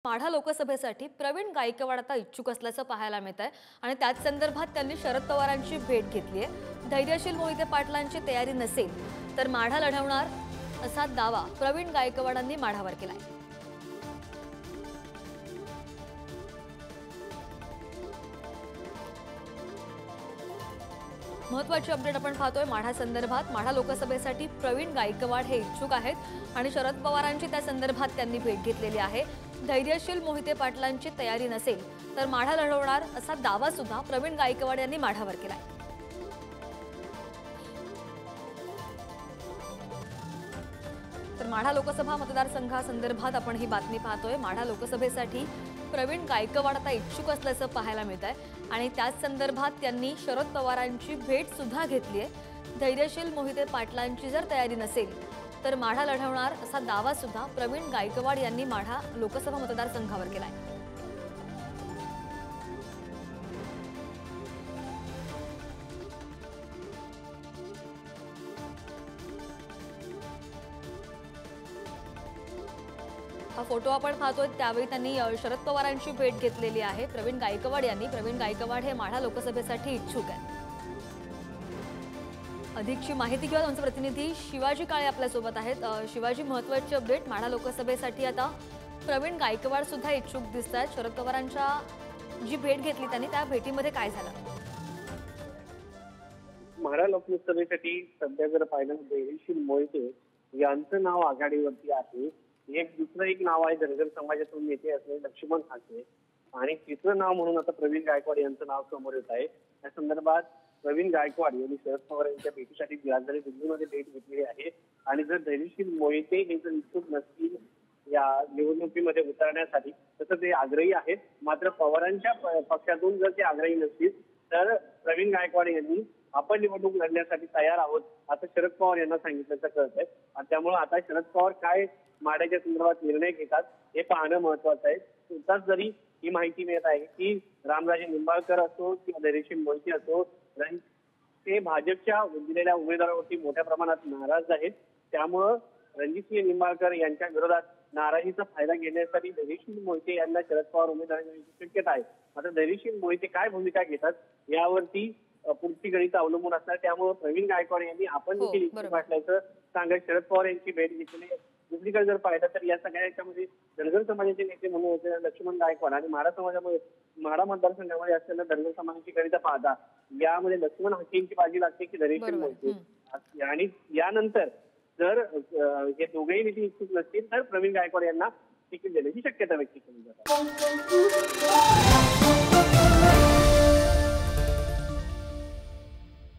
माढा लोकसभेसाठी प्रवीण गायकवाड आता इच्छुक असल्याचं पाहायला मिळत आहे आणि त्याच संदर्भात त्यांनी शरद पवारांची भेट घेतली आहे। धैर्यशील मोहिते पाटलांची तयारी नसेल तर माढा लढवणार असा दावा प्रवीण गायकवाडांनी माढावर केलाय। महत्त्वाची अपडेट आपण पाहतोय माढा संदर्भात। माढा लोकसभेसाठी प्रवीण गायकवाड हे इच्छुक आहेत आणि शरद पवारांची त्या संदर्भात त्यांनी भेट घेतलेली आहे। धैर्यशील मोहिते पाटलांची तयारी नसेल तर माढा लढवणार असा दावा सुद्धा प्रवीण गायकवाड यांनी माढावर केलाय। तर माढा लोकसभा मतदारसंघासंदर्भात आपण ही बातमी पाहतोय। माढा लोकसभेसाठी प्रवीण गायकवाड आता इच्छुक असल्याचं पाहायला मिळत आहे आणि त्याच संदर्भात त्यांनी शरद पवारांची भेट सुद्धा घेतली आहे। धैर्यशील मोहिते पाटलांची जर तयारी नसेल तर माढा लढवणार असा दावा सुद्धा प्रवीण गायकवाड यांनी माढा लोकसभा मतदारसंघावर केलाय। हा फोटो आपण पाहतोय त्यावेळी त्यांनी शरद पवारांची भेट घेतलेली आहे। प्रवीण गायकवाड हे माढा लोकसभेसाठी इच्छुक आहेत। अधिकची माहिती घेऊया आमचे प्रतिनिधी शिवाजी काळे आपल्या सोबत आहेत। शिवाजी, महत्त्वाची अपडेट, माढा लोकसभेसाठी आता प्रवीण गायकवाड सुद्धा इच्छुक दिसतात। शरद पवारांच्या जी भेट घेतली त्यांनी त्या भेटीमध्ये काय झालं? माढा लोकसभेसाठी सध्या जर पाहिलं तर धैर्यशील मोहिते यांचं नाव आघाडीवरती आहे। दुसरं नाव आहे धनगर समाजातून नेते असलेले लक्ष्मण हाके आणि तिसरं नाव म्हणून आता प्रवीण गायकवाड यांचं नाव समोर येत आहे। या संदर्भात प्रवीण गायकवाड यांनी शरद पवार यांच्या भेटीसाठी राजधानी दिल्लीमध्ये भेट घेतलेली आहे आणि जर धैर्यशील मोहिते हे जर इच्छुक नसतील या निवडणुकीमध्ये उतरण्यासाठी तसं ते आग्रही आहेत, मात्र पवारांच्या पक्षातून जर ते आग्रही नसतील तर प्रवीण गायकवाड यांनी आपण निवडणूक लढण्यासाठी तयार आहोत असं शरद पवार यांना सांगितल्याचं कळत आहे। आणि त्यामुळे आता शरद पवार काय माढ्याच्या संदर्भात निर्णय घेतात हे पाहणं महत्वाचं आहे। तुर्तास जरी ही माहिती मिळत आहे की रामराजे निंबाळकर असो किंवा धैर्यशील मोहिते असो ते भाजपच्या दिलेल्या उमेदवारावरती मोठ्या प्रमाणात नाराज आहेत। त्यामुळं रणजितसिंह निंबाळकर यांच्या विरोधात नाराजीचा फायदा घेण्यासाठी धैर्यशील मोहिते यांना शरद पवार उमेदवारी देण्याची शक्यता आहे। आता धैर्यशील मोहिते काय भूमिका घेतात यावरती पुढची गणित अवलंबून असणार। त्यामुळे प्रवीण गायकवाड यांनी आपण देखील इच्छुक असल्याचं सांगत शरद पवार यांची भेट घेतली। दुसरीकडे जर पाहिलं तर या सगळ्या याच्यामध्ये धनगर समाजाचे नेते म्हणून होते लक्ष्मण गायकवाड आणि माढा मतदारसंघामध्ये असलेल्या धनगर समाजाची गणित पाहता यामध्ये लक्ष्मण हाकेंची बाजी लागते की धैर्यशील मोहिते आणि यानंतर जर हे दोघेही नेते इच्छुक नसतील तर प्रवीण गायकवाड यांना तिकीट देण्याची शक्यता व्यक्त केली जाते।